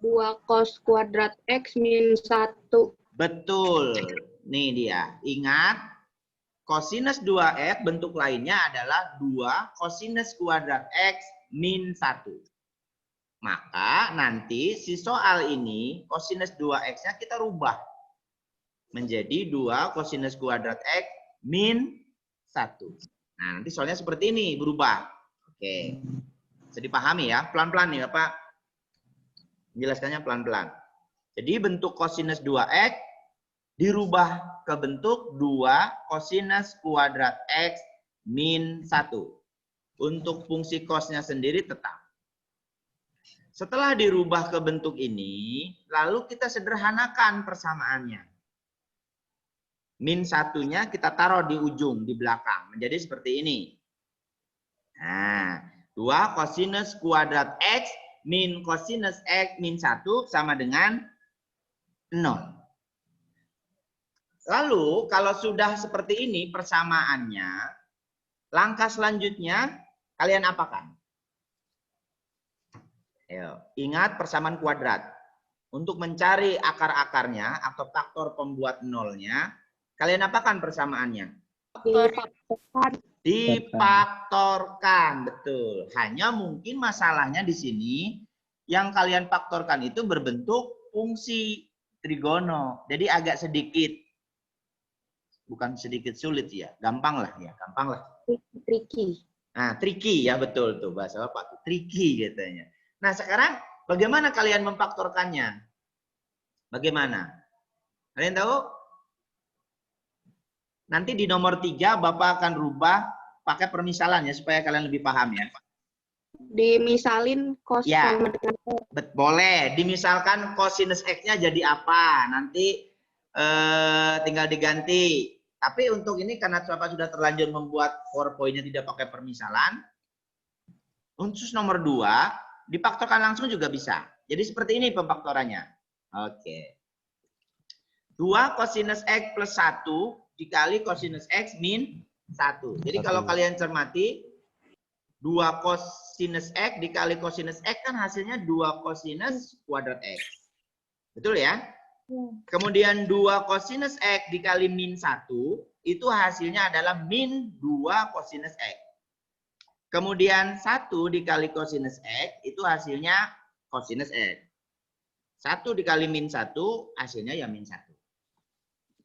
2 cos kuadrat X min 1. Betul. Nih dia. Ingat, kosinus 2X bentuk lainnya adalah 2 kosinus kuadrat X min 1. Maka nanti si soal ini kosinus 2X-nya kita rubah menjadi 2 kosinus kuadrat X min 1. Nah, nanti soalnya seperti ini berubah. Oke. Bisa dipahami ya? Pelan-pelan nih Bapak. Menjelaskannya pelan-pelan. Jadi bentuk kosinus 2X dirubah ke bentuk 2 kosinus kuadrat X min 1. Untuk fungsi cosnya sendiri tetap. Setelah dirubah ke bentuk ini, lalu kita sederhanakan persamaannya. Min 1-nya kita taruh di ujung, di belakang. Menjadi seperti ini. Nah, 2 kosinus kuadrat X min kosinus X min 1 sama dengan 0. Lalu, kalau sudah seperti ini persamaannya, langkah selanjutnya kalian apakan? Ayo, ingat persamaan kuadrat. Untuk mencari akar-akarnya atau faktor pembuat nolnya, kalian apakan persamaannya? Difaktorkan, betul. Hanya mungkin masalahnya di sini yang kalian faktorkan itu berbentuk fungsi trigono. Jadi agak sedikit, bukan sedikit sulit ya, gampang lah ya, gampang lah. Tricky. Nah, tricky ya, betul tuh bahasa Bapak, tricky katanya. Nah, sekarang bagaimana kalian memfaktorkannya? Bagaimana? Kalian tahu? Nanti di nomor 3 Bapak akan rubah pakai permisalan ya supaya kalian lebih paham ya. Dimisalin cos Ya, sama dengan boleh. Dimisalkan kosinus X-nya jadi apa? Nanti tinggal diganti. Tapi untuk ini karena Bapak sudah terlanjur membuat PowerPoint-nya tidak pakai permisalan, untuk nomor 2 difaktorkan langsung juga bisa. Jadi seperti ini pemfaktorannya. Oke. 2 kosinus X plus 1 dikali kosinus X min 1. Jadi kalau kalian cermati, 2 kosinus X dikali kosinus X kan hasilnya 2 kosinus kuadrat X. Betul ya? Kemudian 2 kosinus X dikali min 1, itu hasilnya adalah min 2 kosinus X. Kemudian 1 dikali kosinus X, itu hasilnya kosinus X. 1 dikali min 1, hasilnya ya min 1.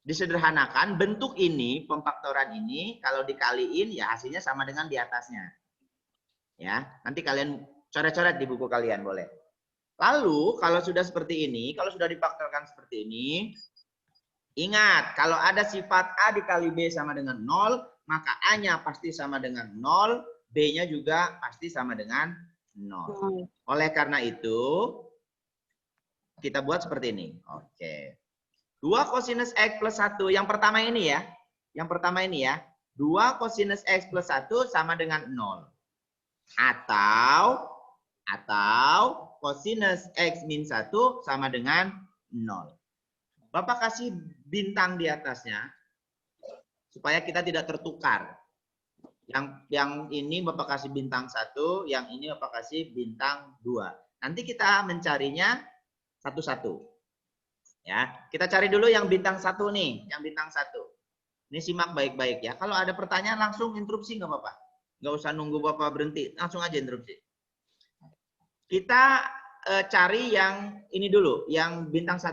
Disederhanakan, bentuk ini, pemfaktoran ini, kalau dikaliin, ya hasilnya sama dengan di atasnya. Ya, nanti kalian coret-coret di buku kalian, boleh. Lalu, kalau sudah seperti ini, kalau sudah difaktorkan seperti ini, ingat, kalau ada sifat A dikali B sama dengan 0, maka A-nya pasti sama dengan 0, B-nya juga pasti sama dengan 0. Oleh karena itu, kita buat seperti ini. Oke. 2 kosinus X plus 1. Yang pertama ini ya. Yang pertama ini ya. 2 kosinus X plus 1 sama dengan 0. Atau kosinus X min 1 sama dengan 0. Bapak kasih bintang di atasnya. Supaya kita tidak tertukar. Yang ini Bapak kasih bintang 1, yang ini Bapak kasih bintang 2. Nanti kita mencarinya satu-satu. Ya, kita cari dulu yang bintang 1 nih, yang bintang 1. Ini simak baik-baik ya. Kalau ada pertanyaan langsung interupsi nggak Bapak? Nggak usah nunggu Bapak berhenti, langsung aja interupsi. Kita cari yang ini dulu, yang bintang 1.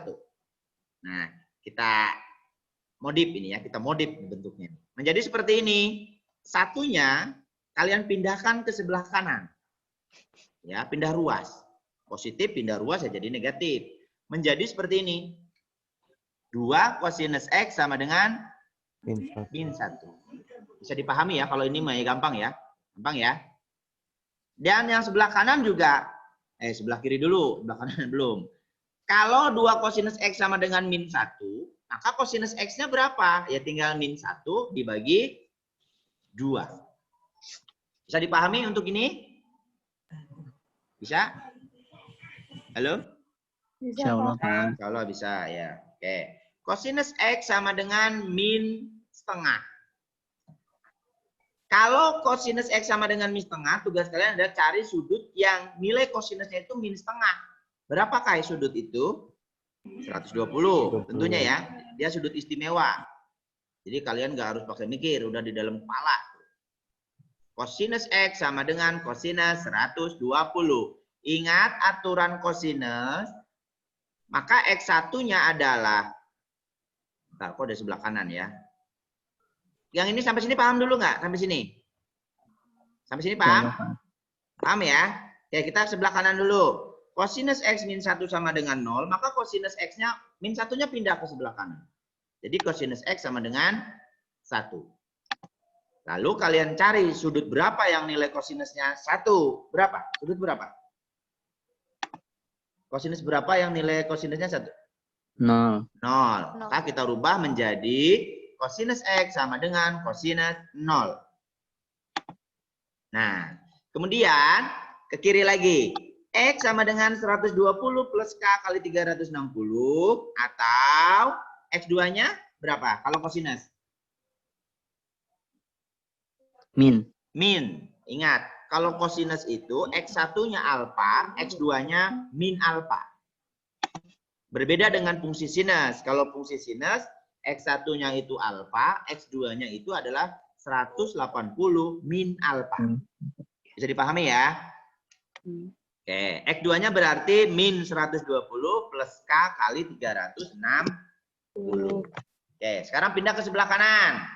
Nah, kita modif ini ya, kita modif bentuknya. Menjadi seperti ini. Satunya kalian pindahkan ke sebelah kanan. Ya, pindah ruas. Positif pindah ruas ya jadi negatif. Menjadi seperti ini. 2 kosinus X sama dengan min 1. Bisa dipahami ya, kalau ini mah gampang ya. Gampang ya. Dan yang sebelah kanan juga, sebelah kiri dulu, sebelah kanan belum. Kalau 2 kosinus X sama dengan min 1, maka kosinus X-nya berapa? Ya tinggal min 1 dibagi 2. Bisa dipahami untuk ini? Bisa? Halo? Insya Allah, Pak. Insya Allah bisa ya. Oke. Kosinus X sama dengan min setengah. Kalau kosinus X sama dengan min setengah, tugas kalian adalah cari sudut yang nilai kosinusnya itu min setengah. Berapakah sudut itu? 120 tentunya ya. Dia sudut istimewa. Jadi kalian nggak harus pakai mikir, udah di dalam kepala. Kosinus X sama dengan kosinus 120. Ingat aturan kosinus, maka X1-nya adalah, bentar, kok di sebelah kanan ya. Yang ini sampai sini paham dulu nggak? Sampai sini? Sampai sini paham? Paham ya? Ya, kita sebelah kanan dulu. Kosinus X min 1 sama dengan 0, maka kosinus X-nya min 1-nya pindah ke sebelah kanan. Jadi kosinus X sama dengan 1. Lalu kalian cari sudut berapa yang nilai kosinusnya 1. Berapa? Sudut berapa? Kosinus berapa yang nilai kosinusnya 1? 0. 0. Maka kita rubah menjadi kosinus X sama dengan kosinus 0. Nah, kemudian ke kiri lagi. X sama dengan 120 plus K kali 360. Atau X2-nya berapa? Kalau kosinus? Min. Min. Ingat, kalau kosinus itu X1-nya alfa, X2-nya min alfa. Berbeda dengan fungsi sinus. Kalau fungsi sinus, X1-nya itu alfa, X2-nya itu adalah 180 min alfa. Bisa dipahami ya? Oke, X2-nya berarti min 120 plus K kali 360. Oke, sekarang pindah ke sebelah kanan.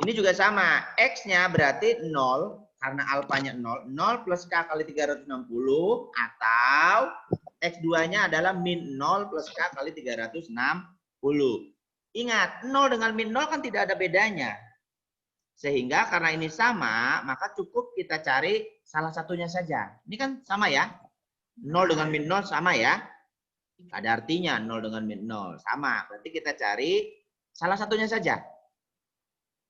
Ini juga sama. X-nya berarti 0, karena alfanya 0. 0 plus K kali 360, atau X2-nya adalah min 0 plus K kali 360. Ingat, 0 dengan min 0 kan tidak ada bedanya. Sehingga karena ini sama, maka cukup kita cari salah satunya saja. Ini kan sama ya. 0 dengan min 0 sama ya. Ada artinya 0 dengan min 0. Sama. Berarti kita cari salah satunya saja.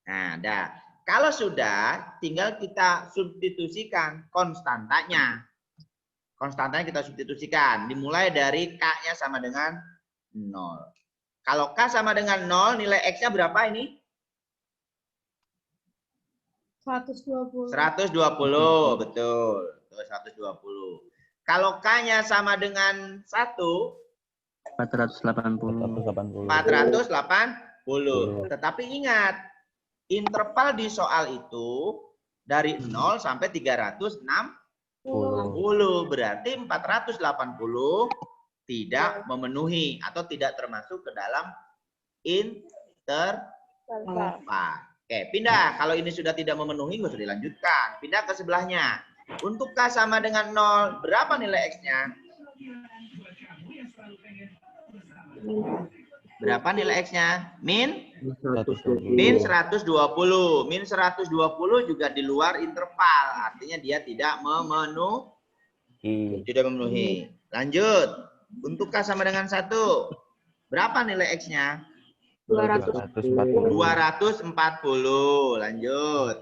Nah, dah. Kalau sudah, tinggal kita substitusikan konstantanya. Konstantanya kita substitusikan. Dimulai dari K-nya sama dengan 0. Kalau K sama dengan 0, nilai X-nya berapa ini? 120. 120, betul. 120. Kalau K-nya sama dengan 1, 480. 480. Tetapi ingat, interval di soal itu dari 0 sampai 360. Berarti 480 tidak memenuhi atau tidak termasuk ke dalam interval. Oke, pindah. Kalau ini sudah tidak memenuhi, nggak usah dilanjutkan. Pindah ke sebelahnya. Untuk K sama dengan 0, berapa nilai X-nya? Berapa nilai X-nya? Min 120. Min 120 juga di luar interval. Artinya dia tidak memenuhi. Tidak memenuhi. Lanjut. Untuk K sama dengan 1, berapa nilai X-nya? 240. Lanjut.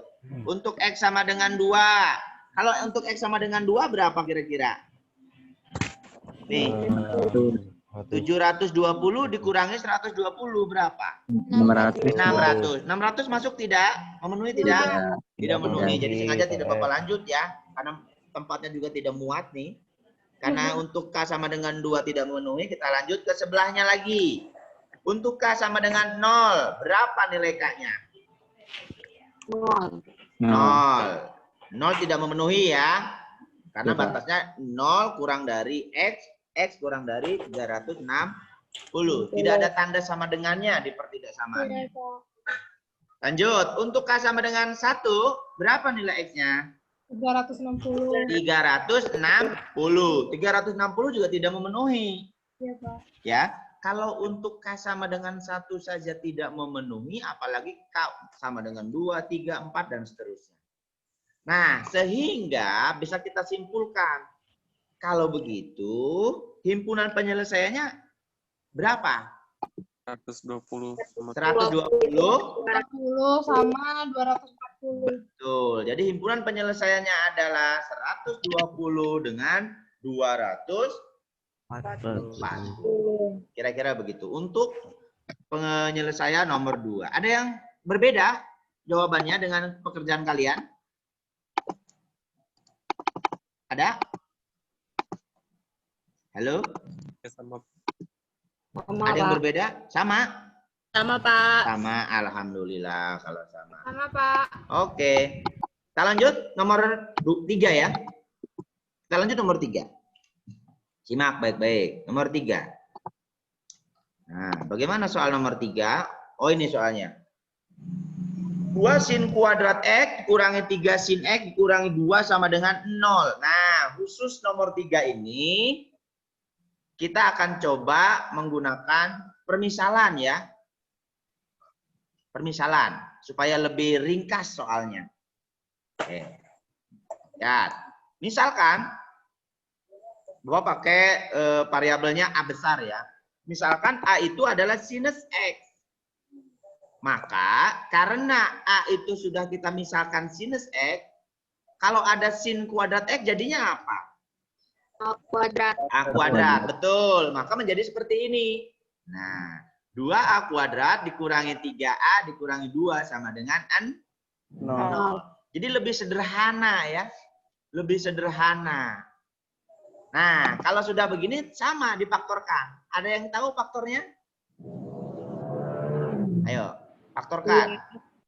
Untuk X sama dengan 2. Kalau untuk X sama dengan 2 berapa kira-kira? Nih. 720 dikurangi 120 berapa? 600. 600 masuk tidak? Memenuhi tidak? Tidak memenuhi. Jadi sengaja tidak Bapak lanjut ya. Karena tempatnya juga tidak muat nih. Karena untuk K sama dengan 2 tidak memenuhi, kita lanjut ke sebelahnya lagi. Untuk K sama dengan 0, berapa nilai K-nya? 0. 0 tidak memenuhi ya. Karena batasnya 0 kurang dari X, X kurang dari 360. Tidak ada tanda sama dengannya di pertidaksamaannya. Lanjut, untuk K sama dengan 1, berapa nilai X-nya? 360. 360 juga tidak memenuhi. Iya, Pak. Ya. Kalau untuk K sama dengan 1 saja tidak memenuhi, apalagi K sama dengan 2, 3, 4, dan seterusnya. Nah, sehingga bisa kita simpulkan. Kalau begitu, himpunan penyelesaiannya berapa? 120 sama 120. 40 sama 240. Betul. Jadi himpunan penyelesaiannya adalah 120 dengan 240. Kira-kira begitu. Untuk penyelesaian nomor 2. Ada yang berbeda jawabannya dengan pekerjaan kalian? Ada? Halo? Ya, sama. Sama, Ada yang Pak. berbeda? Sama? Sama, Pak. Sama, alhamdulillah kalau sama. Sama, Pak. Oke. Kita lanjut nomor 3 ya. Kita lanjut nomor 3. Simak baik-baik. Nomor 3. Nah, bagaimana soal nomor 3? Oh, ini soalnya. 2 sin kuadrat X dikurangi 3 sin X dikurangi 2 sama dengan 0. Nah, khusus nomor 3 ini kita akan coba menggunakan permisalan ya. Permisalan supaya lebih ringkas soalnya. Oke. Ya, misalkan Bapak pakai variabelnya A besar ya. Misalkan A itu adalah sinus X. Maka karena A itu sudah kita misalkan sinus X, kalau ada sin kuadrat X jadinya apa? A kuadrat. A kuadrat, betul. Maka menjadi seperti ini. Nah, 2A kuadrat dikurangi 3A dikurangi 2 sama dengan 0. Jadi lebih sederhana ya. Lebih sederhana. Nah, kalau sudah begini sama difaktorkan. Ada yang tahu faktornya? Ayo, faktorkan.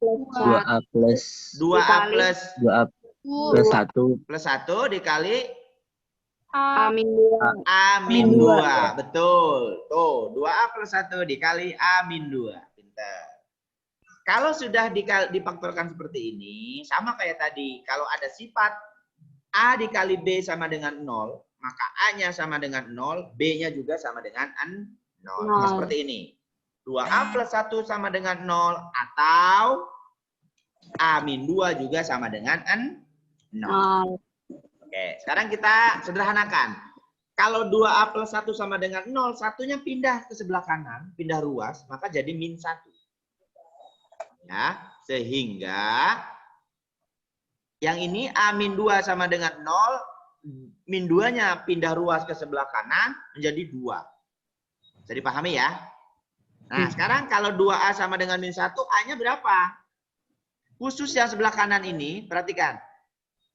2A plus 2A plus 2A plus 1 plus 1 dikali A min 2. A min 2. Betul. Tuh, 2A plus 1 dikali A min 2. Pintar. Kalau sudah difaktorkan seperti ini, sama kayak tadi. Kalau ada sifat A dikali B sama dengan 0, maka A-nya sama dengan 0, B-nya juga sama dengan 0. Maka seperti ini. 2A plus 1 sama dengan 0, atau A min 2 juga sama dengan 0. Oke, sekarang kita sederhanakan. Kalau 2A plus 1 sama dengan 0, satunya pindah ke sebelah kanan, pindah ruas, maka jadi min 1. Ya, sehingga yang ini A min 2 sama dengan 0, min 2-nya pindah ruas ke sebelah kanan menjadi 2. Bisa dipahami ya? Nah, sekarang kalau 2A sama dengan min 1, A-nya berapa? Khusus yang sebelah kanan ini, perhatikan.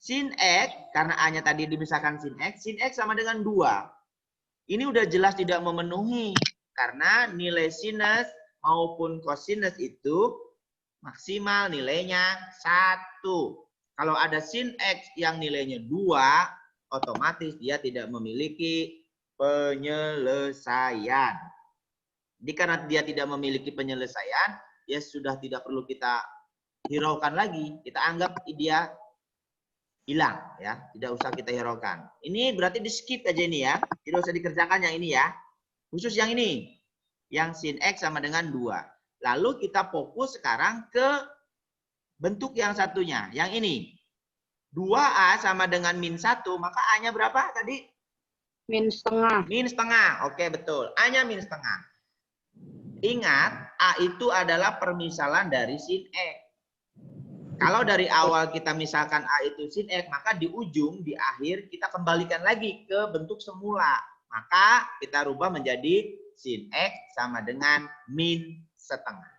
Sin X, karena A-nya tadi dimisahkan sin X sama dengan 2. Ini udah jelas tidak memenuhi. Karena nilai sinus maupun kosinus itu maksimal nilainya 1. Kalau ada sin X yang nilainya 2, otomatis dia tidak memiliki penyelesaian. Jadi karena dia tidak memiliki penyelesaian, ya sudah tidak perlu kita hiraukan lagi. Kita anggap dia hilang ya, tidak usah kita hiraukan. Ini berarti di skip aja ini ya, tidak usah dikerjakan yang ini ya. Khusus yang ini, yang sin X sama dengan 2. Lalu kita fokus sekarang ke bentuk yang satunya, yang ini. 2A sama dengan min 1, maka A-nya berapa tadi? Min setengah. Min setengah, oke betul. A-nya min setengah. Ingat, A itu adalah permisalan dari sin X. Kalau dari awal kita misalkan A itu sin X, maka di ujung, di akhir, kita kembalikan lagi ke bentuk semula. Maka kita rubah menjadi sin X sama dengan min setengah.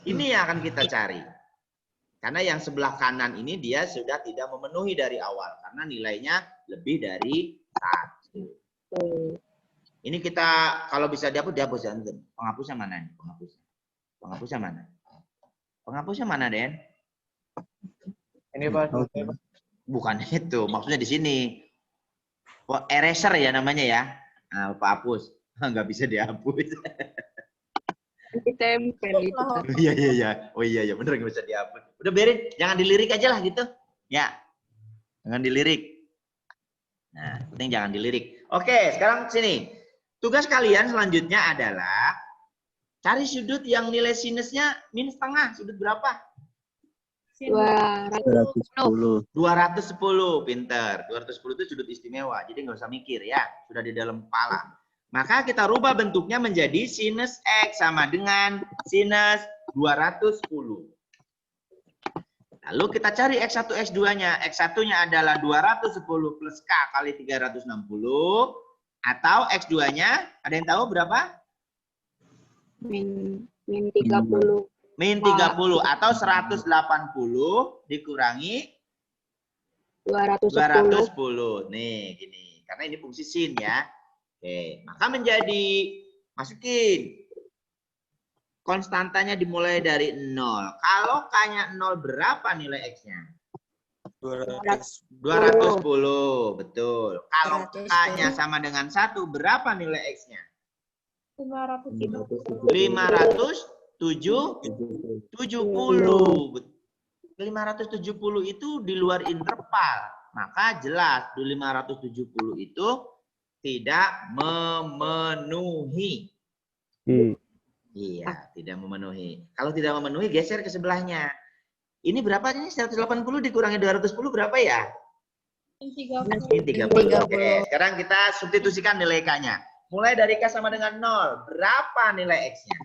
Ini yang akan kita cari. Karena yang sebelah kanan ini dia sudah tidak memenuhi dari awal. Karena nilainya lebih dari 1. Ini kita, kalau bisa dihapus ya. Penghapusnya mana nih? Penghapusnya mana? Penghapusnya mana, Den? Ini Pak. Bukan itu, maksudnya di sini. Oh, eraser ya namanya ya. Nah, Pak hapus. Nggak bisa dihapus. Ditempel itu. Iya. Oh iya, bener nggak bisa dihapus. Udah biarin, jangan dilirik aja lah gitu. Ya, jangan dilirik. Nah, penting jangan dilirik. Oke, sekarang sini. Tugas kalian selanjutnya adalah cari sudut yang nilai sinusnya min setengah. Sudut berapa? 210. 210, pinter. 210 itu sudut istimewa, jadi nggak usah mikir ya, sudah di dalam kepala. Maka kita rubah bentuknya menjadi sinus X sama dengan sinus 210. Lalu kita cari X1, X2-nya. X1-nya adalah 210 plus K kali 360. Atau X2-nya, ada yang tahu berapa? Min 30. Min 30 atau 180 dikurangi 210. 210. Nih, gini. Karena ini fungsi sin ya. Oke, maka menjadi masukin. Konstantanya dimulai dari 0. Kalau K-nya 0 berapa nilai X-nya? 200. 210, betul. Kalau K-nya sama dengan 1, berapa nilai X-nya? 570. 570. 570 itu di luar interval. Maka jelas 570 itu tidak memenuhi. Iya, tidak memenuhi. Kalau tidak memenuhi, geser ke sebelahnya. Ini berapa ini? 180 dikurangi 210 berapa ya? 30. 30. Oke, sekarang kita substitusikan nilai K-nya. Mulai dari K sama dengan 0. Berapa nilai X-nya?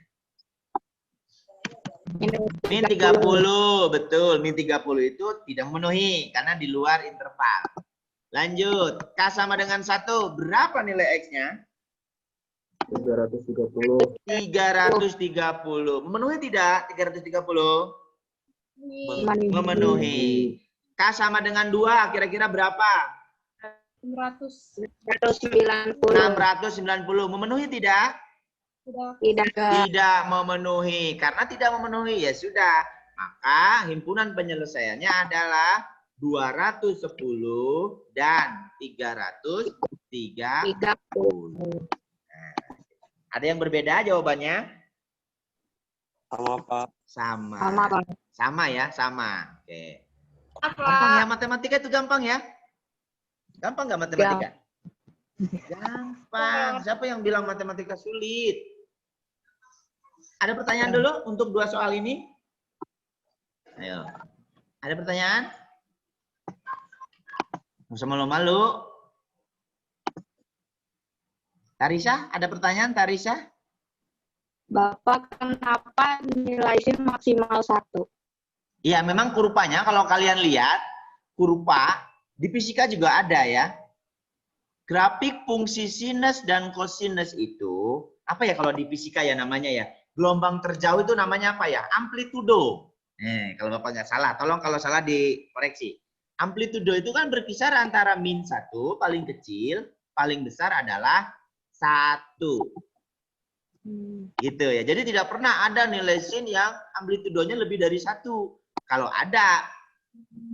Min 30. Betul, min 30 itu tidak memenuhi karena di luar interval. Lanjut. K sama dengan 1. Berapa nilai X-nya? 330. 330. Memenuhi tidak 330? Memenuhi. K sama dengan 2, kira-kira berapa? 600. 690. Memenuhi tidak? Tidak. Tidak memenuhi. Karena tidak memenuhi, ya sudah. Maka himpunan penyelesaiannya adalah 210 dan 330. Ada yang berbeda jawabannya? Sama, Pak. Sama. Sama, Pak. Sama ya, sama. Oke. Apa? Gampang ya, matematika itu gampang ya? Gampang nggak matematika? Gampang. Siapa yang bilang matematika sulit? Ada pertanyaan dulu untuk 2 soal ini? Ayo. Ada pertanyaan? Nggak usah malu-malu. Tarisa, ada pertanyaan Tarisa? Bapak, kenapa nilai sin maksimal 1? Iya, memang kurvanya kalau kalian lihat, kurva di fisika juga ada ya. Grafik fungsi sinus dan kosinus itu, apa ya kalau di fisika ya namanya ya? Gelombang terjauh itu namanya apa ya? Amplitudo. Kalau Bapak nggak salah, tolong kalau salah dikoreksi. Amplitudo itu kan berkisar antara min 1, paling kecil, paling besar adalah 1. Gitu ya. Jadi tidak pernah ada nilai sin yang amplitudonya lebih dari 1. Kalau ada,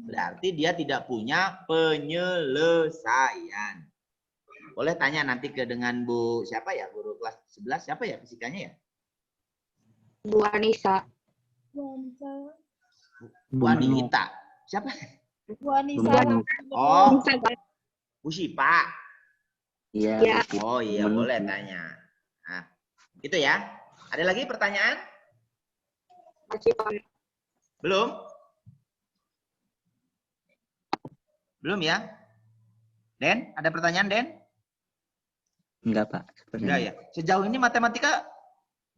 berarti dia tidak punya penyelesaian. Boleh tanya nanti dengan Bu siapa ya? Guru kelas 11 siapa ya fisikanya ya? Bu Anissa. Bu Anita. Siapa? Bu Anissa. Oh, Bu Sipa. Iya. Ya. Oh iya, boleh tanya. Nah, itu ya. Ada lagi pertanyaan? Masih, Pak. Belum? Belum ya? Den, ada pertanyaan, Den? Enggak, Pak. Enggak ya. Sejauh ini matematika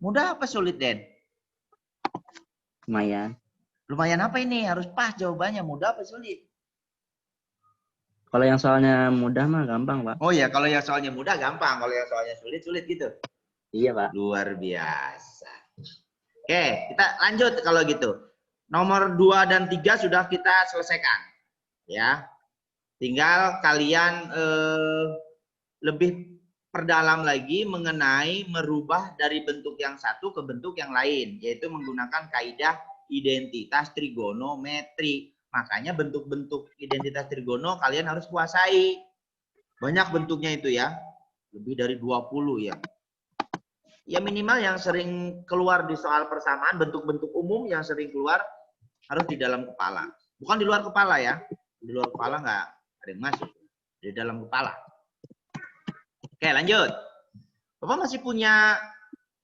mudah apa sulit, Den? Lumayan. Lumayan apa ini? Harus pas jawabannya. Mudah apa sulit? Kalau yang soalnya mudah mah gampang, Pak. Oh ya, kalau yang soalnya mudah gampang. Kalau yang soalnya sulit, sulit gitu. Iya, Pak. Luar biasa. Oke, kita lanjut kalau gitu. Nomor 2 dan 3 sudah kita selesaikan. Ya. Tinggal kalian lebih perdalam lagi mengenai merubah dari bentuk yang satu ke bentuk yang lain. Yaitu menggunakan kaidah identitas trigonometri. Makanya bentuk-bentuk identitas trigono kalian harus kuasai. Banyak bentuknya itu ya. Lebih dari 20 ya. Ya minimal yang sering keluar di soal persamaan, bentuk-bentuk umum yang sering keluar harus di dalam kepala. Bukan di luar kepala ya. Di luar kepala nggak ada yang masuk. Di dalam kepala. Oke lanjut. Bapak masih punya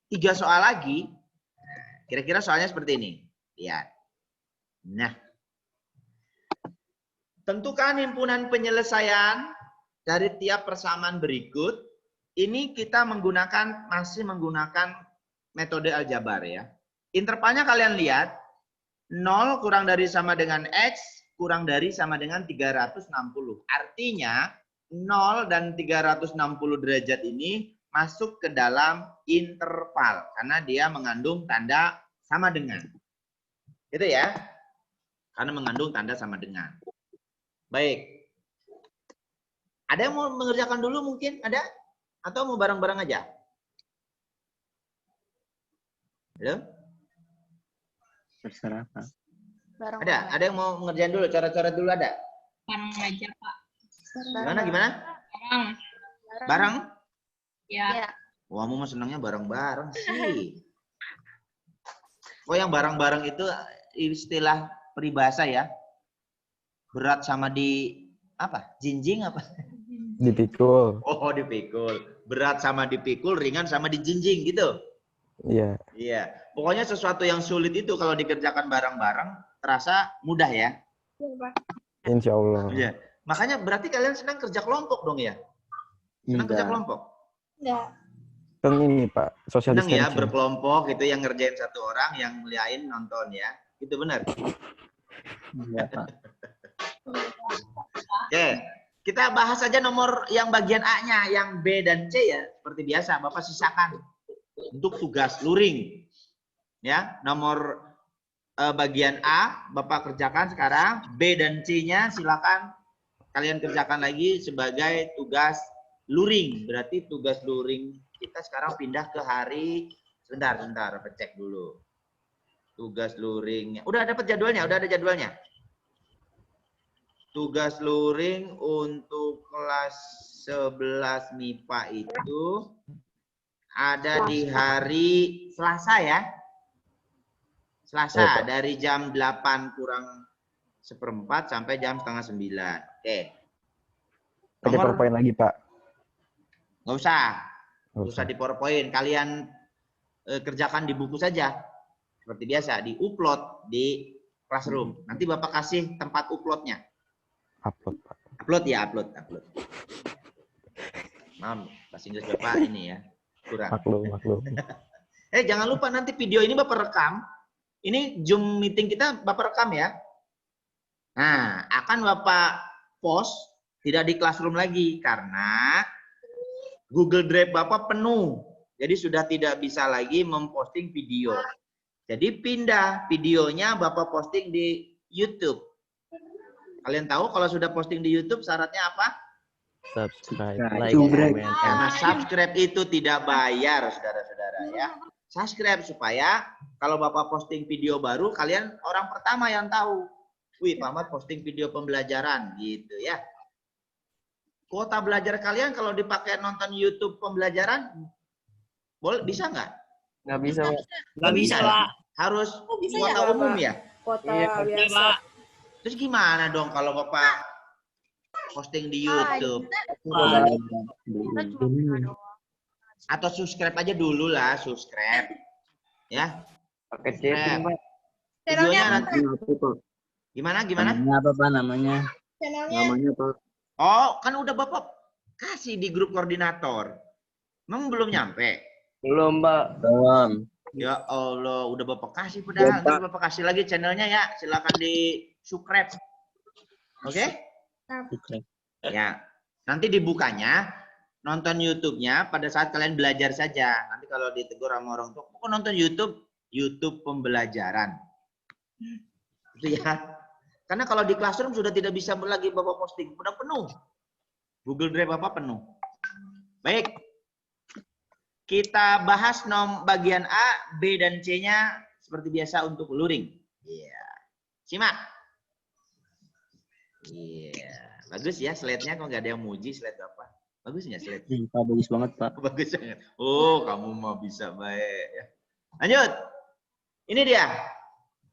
3 soal lagi. Kira-kira soalnya seperti ini. Lihat. Nah. Tentukan himpunan penyelesaian dari tiap persamaan berikut. Ini kita masih menggunakan metode aljabar ya. Intervalnya kalian lihat. 0 kurang dari sama dengan X, kurang dari sama dengan 360. Artinya 0 dan 360 derajat ini masuk ke dalam interval. Karena dia mengandung tanda sama dengan. Gitu ya. Karena mengandung tanda sama dengan. Baik. Ada yang mau mengerjakan dulu mungkin? Ada? Atau mau bareng-bareng aja? Halo? Terserah, Pak. Bareng Ada yang mau ngerjain dulu, coret-coret dulu ada? Bareng aja, Pak. Gimana? Bareng. Bareng? Ya. Wah, kamu mah senangnya bareng-bareng sih. Oh, yang bareng-bareng itu istilah peribahasa ya? Berat sama di apa? Jinjing apa? Dipikul. Oh, dipikul. Berat sama dipikul, ringan sama dijinjing gitu. Iya. Iya. Pokoknya sesuatu yang sulit itu kalau dikerjakan bareng-bareng terasa mudah ya. Insya Allah. Iya. Makanya berarti kalian senang kerja kelompok dong ya? Senang kerja kelompok? Enggak. Kan ini Pak, social Senang ya distancing. berkelompok itu yang ngerjain satu orang, yang lain nonton ya. Itu benar. Iya, Pak. Oke. Kita bahas aja nomor yang bagian A-nya, yang B dan C ya. Seperti biasa, Bapak sisakan untuk tugas luring. Ya, nomor bagian A Bapak kerjakan sekarang, B dan C-nya silakan kalian kerjakan lagi sebagai tugas luring. Berarti tugas luring kita sekarang pindah ke hari, sebentar, cek dulu. Tugas luringnya. Udah dapat jadwalnya, udah ada jadwalnya. Tugas luring untuk kelas 11 MIPA itu ada di hari Selasa ya. Selasa dari jam 8 kurang seperempat sampai jam setengah 9. Oke. Pakai PowerPoint lagi Pak. Nggak usah di PowerPoint. Kalian kerjakan di buku saja. Seperti biasa, di-upload di Classroom. Nanti Bapak kasih tempat uploadnya. Upload Pak. Upload ya, upload. Maaf, bahasa Inggris Bapak ini ya. Kurang. Maklum. Jangan lupa nanti video ini Bapak rekam. Ini Zoom meeting kita Bapak rekam ya. Nah, akan Bapak post tidak di Classroom lagi karena Google Drive Bapak penuh. Jadi sudah tidak bisa lagi memposting video. Jadi pindah videonya Bapak posting di YouTube. Kalian tahu kalau sudah posting di YouTube syaratnya apa? Subscribe, Nah, like, subrek. comment. Karena subscribe itu tidak bayar, saudara-saudara ya. Subscribe supaya kalau Bapak posting video baru, kalian orang pertama yang tahu. Wih, Pak Ahmad posting video pembelajaran gitu ya. Kuota belajar kalian kalau dipakai nonton YouTube pembelajaran, boleh bisa nggak? Nggak bisa, Pak. Nggak bisa, Pak. Harus bisa kuota ya, umum Pak? ya. Kota Iya, biasa. Terus gimana dong kalau Bapak posting di YouTube? Atau subscribe aja dulu lah, subscribe. Ya. Pakai chatting, Pak. Videonya nanti Apa, Pak? gimana? Namanya apa, Pak? Namanya? Channelnya Pak. Oh, kan udah Bapak kasih di grup koordinator. Memang belum nyampe? Belum, Pak. Belum. Ya Allah, udah Bapak kasih padahal. Nanti Bapak kasih lagi channelnya ya. Silakan di subscribe. Oke? Oke. Ya. Nanti dibukanya nonton YouTube-nya pada saat kalian belajar saja. Nanti kalau ditegur sama orang tua, kok nonton YouTube pembelajaran. Itu ya. Karena kalau di Classroom sudah tidak bisa lagi Bapak posting, udah penuh. Google Drive Bapak penuh. Baik. Kita bahas bagian A, B dan C-nya seperti biasa untuk luring. Iya. Simak. Iya. Bagus ya slide-nya, kok nggak ada yang muji slide Bapak. Bagus nggak slide? Pak, bagus banget, Pak. Bagus banget. Oh, kamu mau bisa baik ya. Lanjut. Ini dia.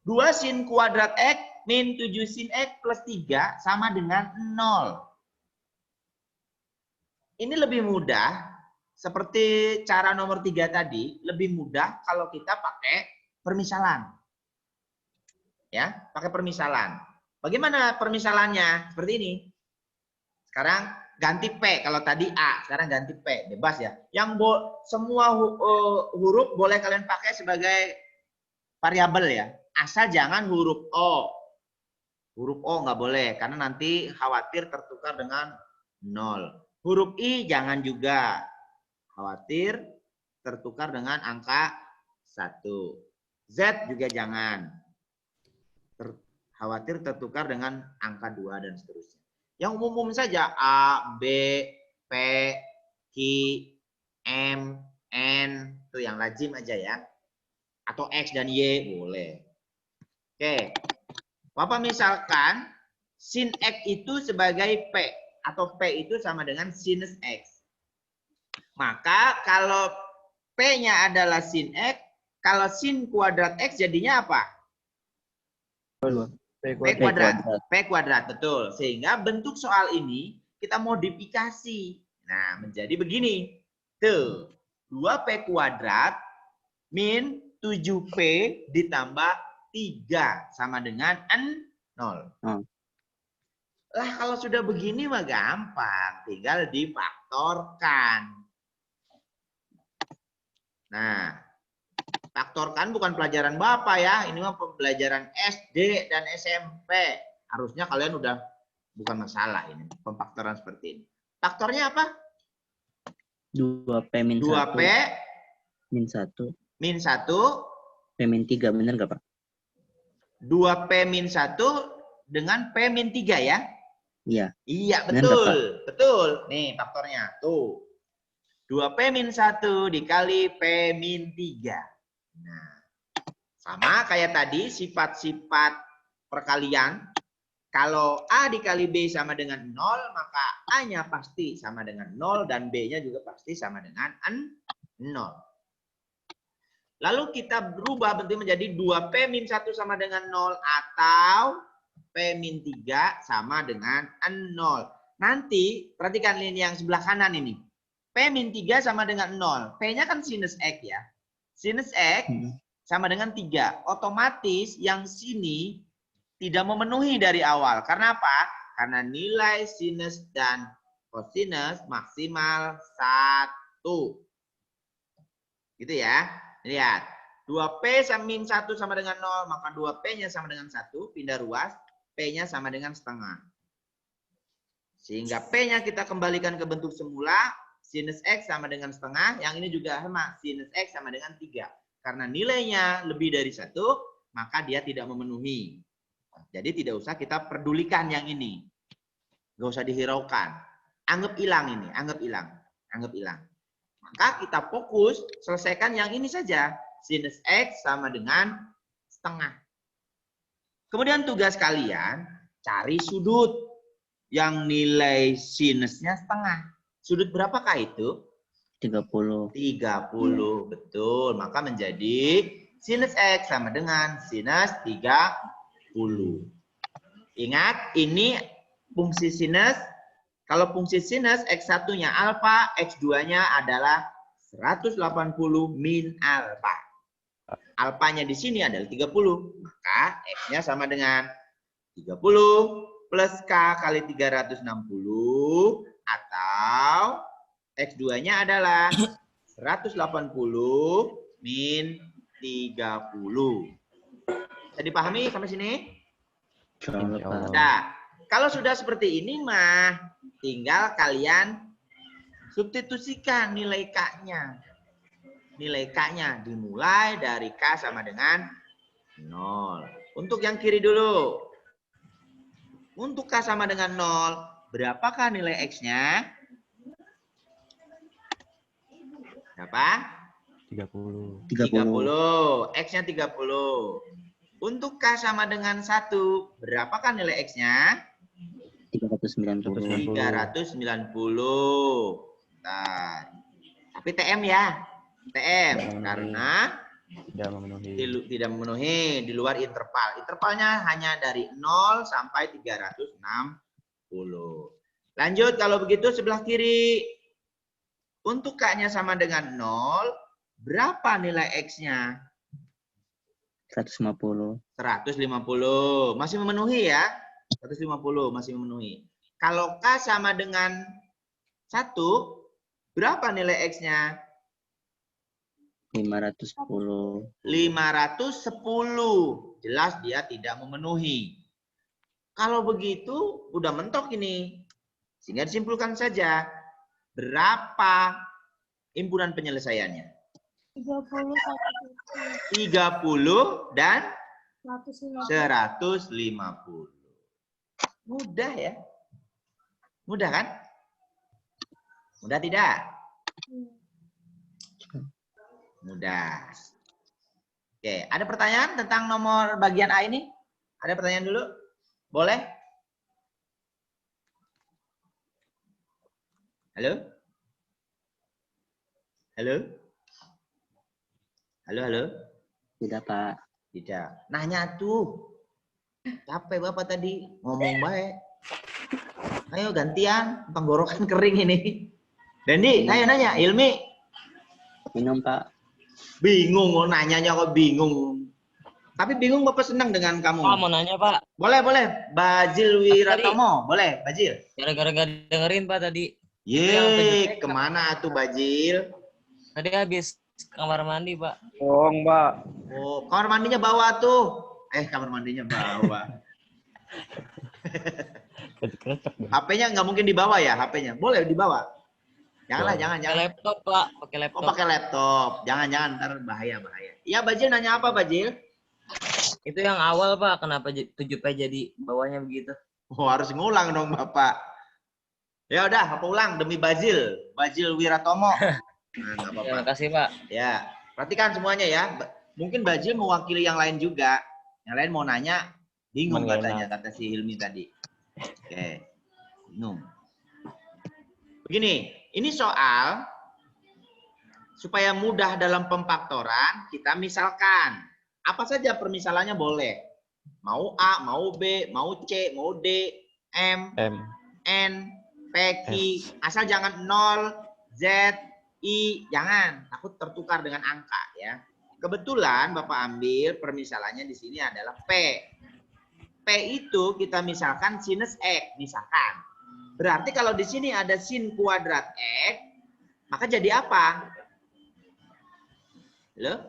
2 sin kuadrat X min 7 sin X plus 3 sama dengan 0. Ini lebih mudah. Seperti cara nomor 3 tadi, lebih mudah kalau kita pakai permisalan. Ya, pakai permisalan. Bagaimana permisalannya? Seperti ini. Sekarang ganti P, kalau tadi A, sekarang ganti P, bebas ya. Yang semua huruf boleh kalian pakai sebagai variabel ya. Asal jangan huruf O. Huruf O nggak boleh, karena nanti khawatir tertukar dengan 0. Huruf I jangan juga. Khawatir tertukar dengan angka 1. Z juga jangan. Khawatir tertukar dengan angka 2 dan seterusnya. Yang umum saja A, B, P, Q, M, N, itu yang lazim aja ya. Atau X dan Y boleh. Oke. Bapak misalkan sin X itu sebagai P. Atau P itu sama dengan sinus X. Maka kalau P-nya adalah sin X, kalau sin kuadrat X jadinya apa? P kuadrat. P kuadrat, betul. Sehingga bentuk soal ini kita modifikasi. Nah, menjadi begini. Tuh, 2P kuadrat min 7P ditambah 3 sama dengan 0. Lah, kalau sudah begini mah gampang. Tinggal difaktorkan. Nah, faktorkan bukan pelajaran Bapak ya. Ini mah pembelajaran SD dan SMP. Harusnya kalian udah bukan masalah ini. Pemfaktoran seperti ini. Faktornya apa? 2P min 1. 2P Min 1. min 1. P min 3. Bener nggak, Pak? 2P min 1 dengan P min 3 ya? Iya. Iya, Bener nggak, Pak? betul. Betul. Nih faktornya. Tuh. 2P min 1 dikali P min 3. Nah, sama kayak tadi sifat-sifat perkalian. Kalau A dikali B sama dengan 0, maka A-nya pasti sama dengan 0 dan B-nya juga pasti sama dengan 0. Lalu kita berubah bentuk menjadi 2P min 1 sama dengan 0 atau P min 3 sama dengan 0. Nanti perhatikan lini yang sebelah kanan ini. P min 3 sama dengan 0. P-nya kan sinus X ya. Sinus X sama dengan 3. Otomatis yang sini tidak memenuhi dari awal. Karena apa? Karena nilai sinus dan kosinus maksimal 1. Gitu ya. Lihat. 2P min 1 sama dengan 0. Maka 2P-nya sama dengan 1. Pindah ruas. P-nya sama dengan setengah. Sehingga P-nya kita kembalikan ke bentuk semula. Sinus X sama dengan setengah. Yang ini juga sama. Sinus X sama dengan 3. Karena nilainya lebih dari 1, maka dia tidak memenuhi. Jadi tidak usah kita pedulikan yang ini. Nggak usah dihiraukan. Anggap hilang ini. Anggap hilang. Anggap hilang. Maka kita fokus selesaikan yang ini saja. Sinus X sama dengan setengah. Kemudian tugas kalian cari sudut yang nilai sinusnya setengah. Sudut berapakah itu? 30. 30, betul. Maka menjadi sinus X sama dengan sinus 30. Ingat, ini fungsi sinus. Kalau fungsi sinus, X1-nya alfa, X2-nya adalah 180 min alfa. Alfanya di sini adalah 30. Maka X-nya sama dengan 30 plus K kali 360 atau X2-nya adalah 180 min 30. Bisa dipahami sampai sini? Nah, kalau sudah seperti ini mah tinggal kalian substitusikan nilai K-nya. Nilai K-nya dimulai dari K sama dengan 0. Untuk yang kiri dulu. Untuk K sama dengan 0, berapakah nilai X-nya? Berapa? 30. 30. X-nya 30. Untuk K sama dengan 1, berapakah nilai X-nya? 390. 390. Nah, tapi TM ya. TM. Karena tidak memenuhi di luar interval. Intervalnya hanya dari 0 sampai 360. Lanjut, kalau begitu sebelah kiri. Untuk K-nya sama dengan 0, berapa nilai X-nya? 150. 150. Masih memenuhi ya? 150 masih memenuhi. Kalau K sama dengan 1, berapa nilai X-nya? 510. 510. Jelas dia tidak memenuhi. Kalau begitu, udah mentok ini. Sehingga disimpulkan saja. Berapa impunan penyelesaiannya? 30 dan 150. 150. Mudah ya? Mudah kan? Mudah tidak? Mudah. Oke, ada pertanyaan tentang nomor bagian A ini? Ada pertanyaan dulu? Boleh? Halo? Halo? Halo, halo? Tidak, Pak. Tidak. Nanya tuh. Capek Bapak tadi. Ngomong baik. Ayo gantian. Tenggorokan kering ini. Dendi, ayo nanya. Ilmi. Minum, Pak. Bingung. Nanyanya kok bingung. Tapi bingung Bapak senang dengan kamu. Pak, mau nanya, Pak. Boleh, boleh. Bajil Wiratomo. Boleh, Bajil. Gara-gara nggak dengerin, Pak, tadi. Yeay, kemana tuh Bajil? Tadi habis kamar mandi, Pak. Bohong, Pak. Oh, kamar mandinya bawa tuh. Kamar mandinya bawa. HP-nya nggak mungkin dibawa ya, HP-nya. Boleh dibawa. Janganlah, jangan. Pakai laptop, Pak. Pakai laptop. Oh, pakai laptop. Jangan, ntar bahaya. Iya, Bajil nanya apa, Bajil? Itu yang awal, Pak. Kenapa 7P jadi bawahnya begitu? Oh, harus ngulang dong, Bapak. Ya udah, apa ulang demi Bajil Wiratomo. Nah, nggak apa-apa. Terima kasih, Pak. Ya, perhatikan semuanya ya. Mungkin Bajil mewakili yang lain juga. Yang lain mau nanya, bingung katanya, kata si Hilmi tadi. Oke, bingung. Begini, ini soal supaya mudah dalam pemfaktoran, kita misalkan. Apa saja permisalannya boleh. Mau A, mau B, mau C, mau D, M, N, P, Q. Asal jangan 0, Z, I, jangan. Takut tertukar dengan angka ya. Kebetulan Bapak ambil permisalannya di sini adalah P. P itu kita misalkan sinus X, misalkan. Berarti kalau di sini ada sin kuadrat X, maka jadi apa? Halo?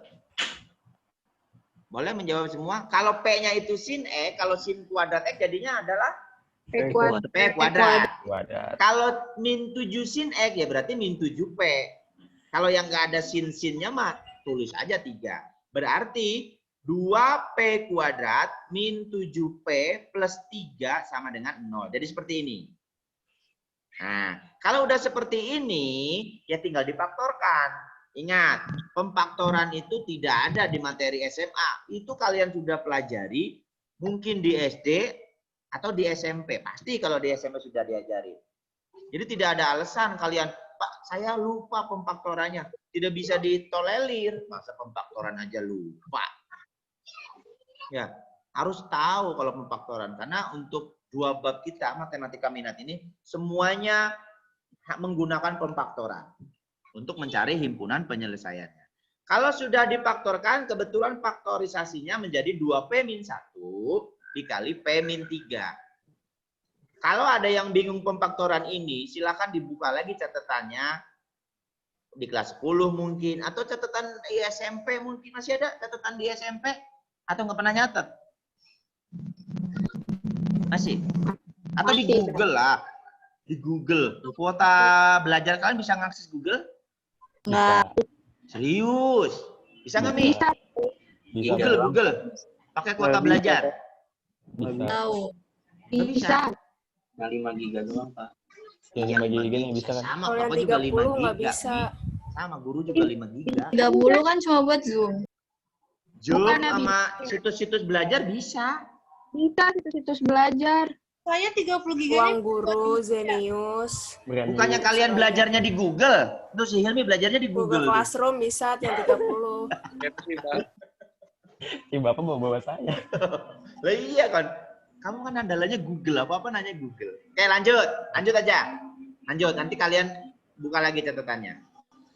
Boleh menjawab semua? Kalau P-nya itu sin X, kalau sin kuadrat X jadinya adalah P kuadrat. P kuadrat. Kalau min 7 sin X ya berarti min 7P. Kalau yang nggak ada sin-sinnya mah tulis aja 3. Berarti 2P kuadrat min 7P plus 3 sama dengan 0. Jadi seperti ini. Nah, kalau udah seperti ini, ya tinggal difaktorkan. Ingat, pemfaktoran itu tidak ada di materi SMA. Itu kalian sudah pelajari, mungkin di SD atau di SMP. Pasti kalau di SMP sudah diajari. Jadi tidak ada alasan kalian, Pak, saya lupa pemfaktorannya. Tidak bisa ditolerir. Masa pemfaktoran aja lupa. Ya, harus tahu kalau pemfaktoran. Karena untuk 2 bab kita, matematika minat ini, semuanya menggunakan pemfaktoran untuk mencari himpunan penyelesaiannya. Kalau sudah difaktorkan, kebetulan faktorisasinya menjadi 2P-1 dikali P-3. Kalau ada yang bingung pemfaktoran ini, silakan dibuka lagi catatannya di kelas 10 mungkin, atau catatan di SMP mungkin. Masih ada catatan di SMP? Atau nggak pernah nyatet? Masih? Atau di Google lah. Di Google. Kuota belajar kalian bisa ngakses Google? Nggak. Serius? Bisa nggak, Mi? Google. Pakai kuota belajar. Tahu. Bisa. Nah, 5 giga doang, Pak. Ya, 5 giga nih bisa kan? Sama, Kalau yang Papa juga 5 30 nggak giga. bisa. Sama, guru juga 5 giga. 30 kan cuma buat Zoom. Zoom Bukannya sama situs-situs belajar bisa. Bisa situs-situs belajar. Saya 30 giga Ruang Guru, Zenius, Bukannya kalian belajarnya di Google? Tuh si Hilmi belajarnya di Google Google. Classroom bisa yang 30. Si Bapak bawa saya. Lah iya kan. Kamu kan andalannya Google, apa-apa nanya Google. Oke, lanjut aja. Lanjut, nanti kalian buka lagi catatannya.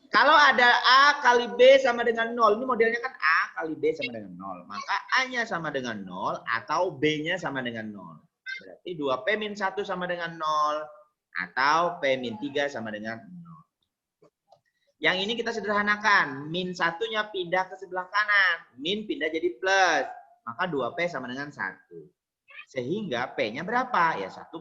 Kalau ada A kali B sama dengan 0, ini modelnya kan A kali B sama dengan 0. Maka A-nya sama dengan 0 atau B-nya sama dengan 0. Berarti 2P-1 sama dengan 0 atau P-3 sama dengan 0. Yang ini kita sederhanakan. Min 1-nya pindah ke sebelah kanan. Min pindah jadi plus. Maka 2P sama dengan 1. Sehingga P-nya berapa? Ya 1/2.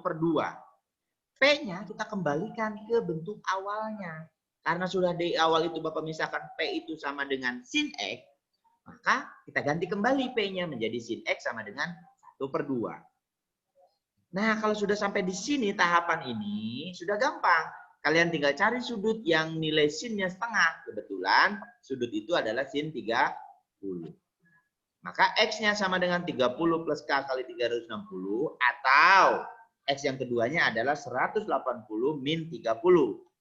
P-nya kita kembalikan ke bentuk awalnya. Karena sudah di awal itu Bapak misalkan P itu sama dengan sin X, maka kita ganti kembali P-nya menjadi sin X sama dengan 1/2. Nah, kalau sudah sampai di sini tahapan ini sudah gampang. kalian tinggal cari sudut yang nilai sinnya setengah. Kebetulan sudut itu adalah sin 30. Maka X-nya sama dengan 30 plus K kali 360 atau X yang keduanya adalah 180 min 30.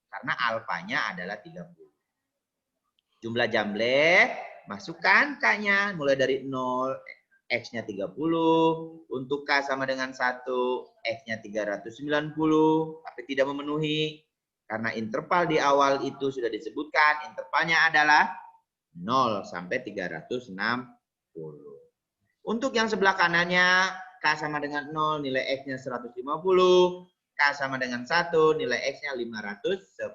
Karena alfanya adalah 30. Jumlah jambleh, masukkan K-nya mulai dari 0, X-nya 30. Untuk K sama dengan 1, X-nya 390. Tapi tidak memenuhi. Karena interval di awal itu sudah disebutkan. Intervalnya adalah 0 sampai 360. Untuk yang sebelah kanannya, K sama dengan 0, nilai X-nya 150. K sama dengan 1, nilai X-nya 510.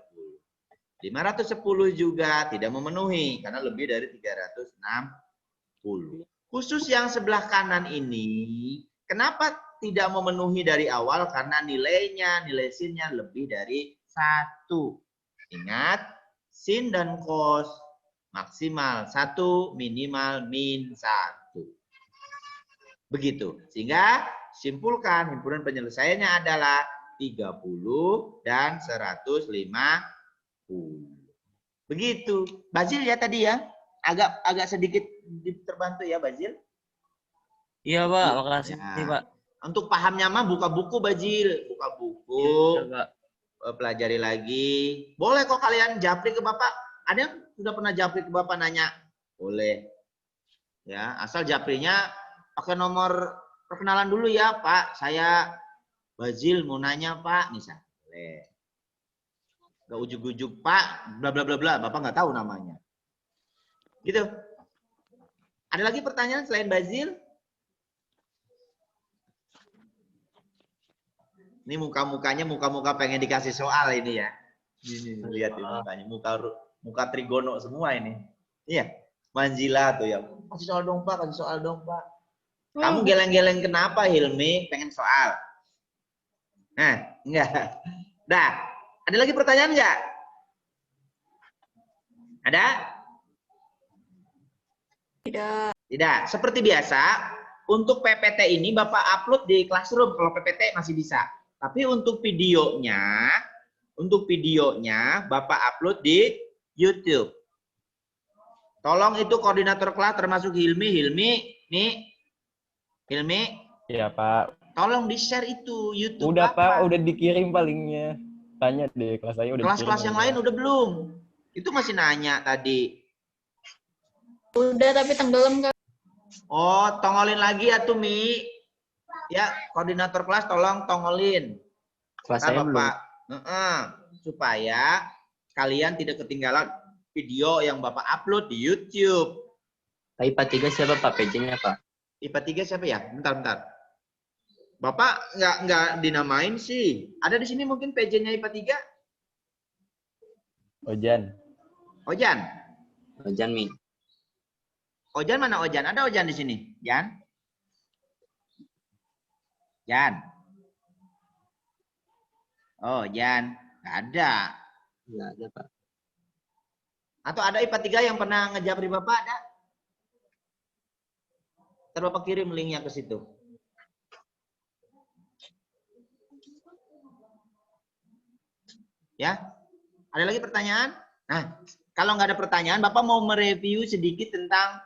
510 juga tidak memenuhi karena lebih dari 360. Khusus yang sebelah kanan ini, kenapa tidak memenuhi dari awal? Karena nilai sinnya lebih dari 1. Ingat, sin dan cos maksimal 1, minimal min 1. Begitu. Sehingga simpulkan himpunan penyelesaiannya adalah 30 dan 150. Begitu. Bazil ya tadi ya. Agak sedikit terbantu ya Bazil. Iya Pak, makasih Ya. Pak. Untuk pahamnya mah buka buku Bazil. Buka buku. Iya, Pak. Pelajari lagi. Boleh kok kalian japri ke Bapak. Ada yang sudah pernah japri ke Bapak nanya? Boleh. Ya, asal japrinya pakai nomor perkenalan dulu ya Pak. Saya Bazil mau nanya Pak. Misal. Boleh. Gak ujuk-ujuk Pak, bla bla bla bla, Bapak nggak tahu namanya. Gitu. Ada lagi pertanyaan selain Bazil? Ini muka-mukanya muka-muka pengen dikasih soal ini ya. Ini lihat ini mukanya, muka trigono semua ini. Iya, Manzila tuh ya. Kasih soal dong Pak, kasih soal dong Pak. Kamu geleng-geleng kenapa Hilmi? Pengen soal. Nah, enggak. Dah. Ada lagi pertanyaan nggak? Ada? Tidak. Seperti biasa, untuk PPT ini Bapak upload di Classroom kalau PPT masih bisa. Tapi untuk videonya Bapak upload di YouTube. Tolong itu koordinator kelas termasuk Hilmi, Iya Pak. tolong di-share itu YouTube Udah Bapak. Pak, udah dikirim palingnya. Tanya deh kelas saya udah. Kelas-kelas yang lain udah belum? Itu masih nanya tadi. Udah tapi tenggelam Kak. Oh, tongolin lagi ya tuh Mi. Ya, koordinator kelas tolong tongolin. Kelas saya belum. Bapak. Supaya kalian tidak ketinggalan video yang Bapak upload di YouTube. IPA 3 siapa Pak PJ-nya Pak? IPA 3 siapa ya? Bentar. Bapak nggak dinamain sih. Ada di sini mungkin PJ-nya IPA 3? Ojan. Ojan. Ojan Mi. Ojan mana Ojan? Ada Ojan di sini? Jan? Oh, Jan. Nggak ada. Nggak ada Pak. Atau ada IPA 3 yang pernah ngejapri Bapak ada? Ntar Bapak kirim linknya ke situ. Ya, ada lagi pertanyaan? Nah, kalau nggak ada pertanyaan, Bapak mau mereview sedikit tentang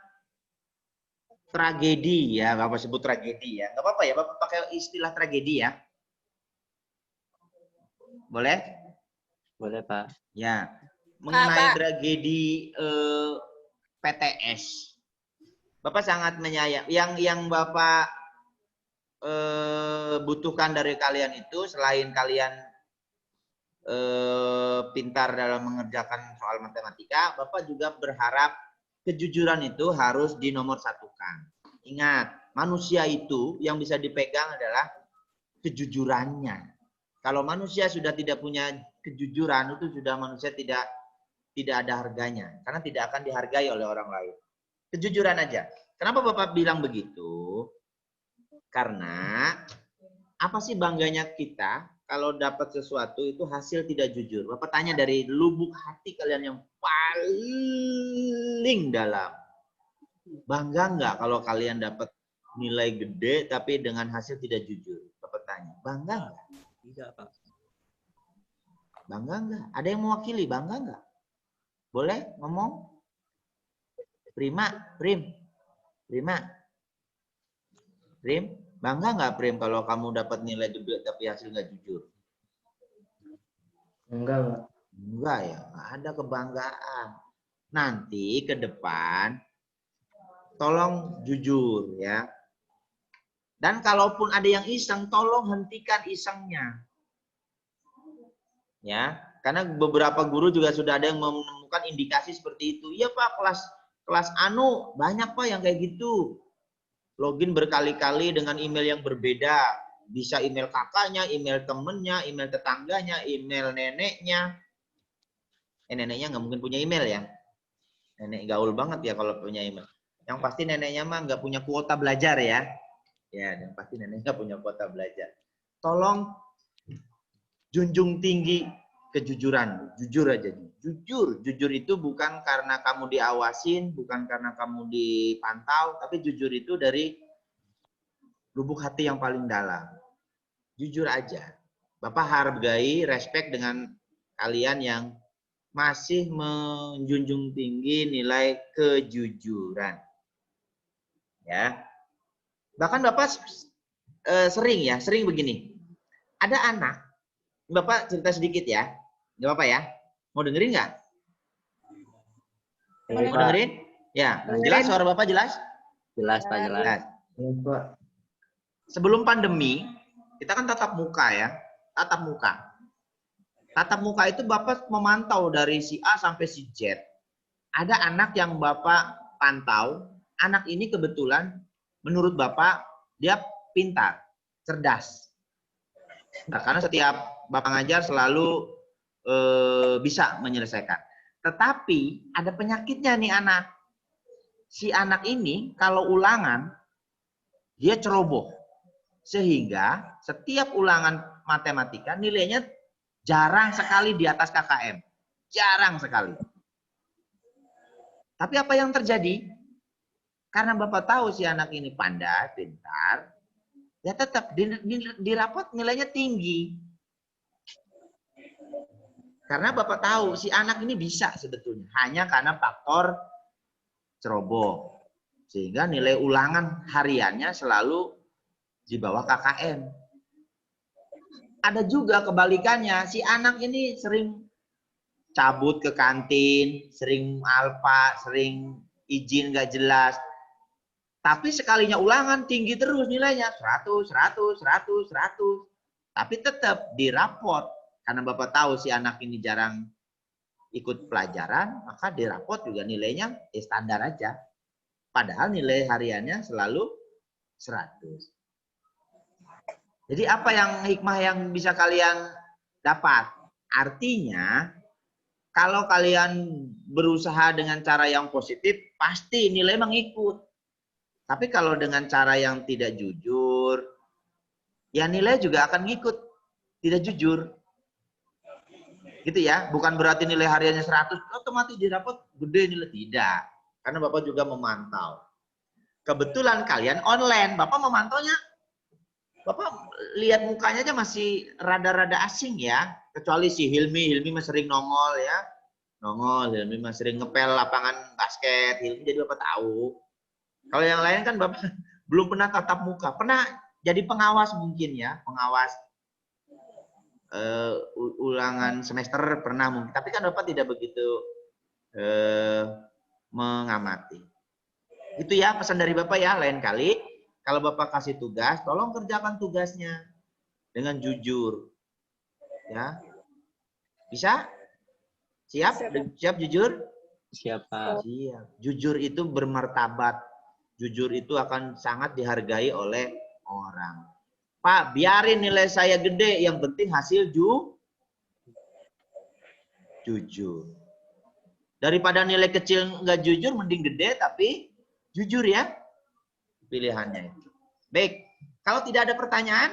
tragedi ya, Bapak sebut tragedi ya. Nggak apa-apa ya, Bapak pakai istilah tragedi ya. Boleh? Boleh Pak. Ya, mengenai tragedi PTS. Bapak sangat menyayang. Yang Bapak butuhkan dari kalian itu selain kalian pintar dalam mengerjakan soal matematika, Bapak juga berharap kejujuran itu harus dinomorsatukan. Ingat, manusia itu yang bisa dipegang adalah kejujurannya. Kalau manusia sudah tidak punya kejujuran, itu sudah manusia tidak ada harganya, karena tidak akan dihargai oleh orang lain. Kejujuran aja. Kenapa Bapak bilang begitu? Karena apa sih bangganya kita kalau dapat sesuatu itu hasil tidak jujur? Bapak tanya dari lubuk hati kalian yang paling dalam. Bangga nggak kalau kalian dapat nilai gede tapi dengan hasil tidak jujur? Bapak tanya, bangga nggak? Tidak Pak. Bangga nggak? Ada yang mewakili, bangga nggak? Boleh ngomong? Prima, Prim. Bangga nggak Prim kalau kamu dapat nilai gede tapi hasil nggak jujur? Enggak. Enggak ya, nggak ada kebanggaan. Nanti ke depan, tolong jujur ya. Dan kalaupun ada yang iseng, tolong hentikan isengnya. Ya, karena beberapa guru juga sudah ada yang menemukan indikasi seperti itu. Iya Pak, kelas anu banyak Pak yang kayak gitu. Login berkali-kali dengan email yang berbeda. Bisa email kakaknya, email temennya, email tetangganya, email neneknya. Neneknya nggak mungkin punya email ya. Nenek gaul banget ya kalau punya email. Yang pasti neneknya mah nggak punya kuota belajar ya. Ya, yang pasti nenek nggak punya kuota belajar. Tolong junjung tinggi kejujuran. Jujur aja. Jujur itu bukan karena kamu diawasin, bukan karena kamu dipantau, tapi jujur itu dari lubuk hati yang paling dalam. Jujur aja. Bapak hargai, respect dengan kalian yang masih menjunjung tinggi nilai kejujuran. Ya. Bahkan Bapak sering begini. Ada anak, Bapak cerita sedikit ya. Nggak apa-apa ya? Mau dengerin nggak? Mau dengerin? Ya, jelas suara Bapak jelas? Jelas Pak, jelas. Sebelum pandemi, kita kan tatap muka ya. Tatap muka. Tatap muka itu Bapak memantau dari si A sampai si Z. Ada anak yang Bapak pantau, anak ini kebetulan menurut Bapak dia pintar, cerdas. Nah, karena setiap Bapak ngajar selalu bisa menyelesaikan. Tetapi ada penyakitnya nih anak. Si anak ini kalau ulangan dia ceroboh. Sehingga setiap ulangan matematika nilainya jarang sekali di atas KKM. Jarang sekali. Tapi apa yang terjadi? Karena Bapak tahu si anak ini pandai, pintar, ya tetap di rapot nilainya tinggi. Karena Bapak tahu si anak ini bisa sebetulnya. Hanya karena faktor ceroboh. Sehingga nilai ulangan hariannya selalu di bawah KKM. Ada juga kebalikannya. Si anak ini sering cabut ke kantin, sering alfa, sering izin gak jelas. Tapi sekalinya ulangan tinggi terus nilainya. 100. Tapi tetap dirapot. Karena Bapak tahu si anak ini jarang ikut pelajaran, maka dirapot juga nilainya standar aja. Padahal nilai hariannya selalu 100. Jadi apa yang hikmah yang bisa kalian dapat? Artinya, kalau kalian berusaha dengan cara yang positif, pasti nilai mengikut. Tapi kalau dengan cara yang tidak jujur, ya nilai juga akan ngikut. Tidak jujur. Gitu ya, bukan berarti nilai hariannya 100, otomatis dirapot gede nilai. Tidak. Karena Bapak juga memantau. Kebetulan kalian online, Bapak memantaunya, Bapak lihat mukanya aja masih rada-rada asing ya. Kecuali si Hilmi masih sering nongol ya. Nongol, Hilmi masih sering ngepel lapangan basket, Hilmi jadi Bapak tahu. Kalau yang lain kan Bapak belum pernah tatap muka. Pernah jadi pengawas mungkin ya, pengawas ulangan semester pernah mungkin, tapi kan Bapak tidak begitu mengamati. Itu ya pesan dari Bapak ya. Lain kali kalau Bapak kasih tugas, tolong kerjakan tugasnya dengan jujur. Ya. Bisa? Siap? Siap jujur? Siap Pak. Siap. Jujur itu bermartabat. Jujur itu akan sangat dihargai oleh orang. Pak, biarin nilai saya gede, yang penting hasil jujur. Daripada nilai kecil nggak jujur, mending gede tapi jujur ya pilihannya itu. Baik, kalau tidak ada pertanyaan,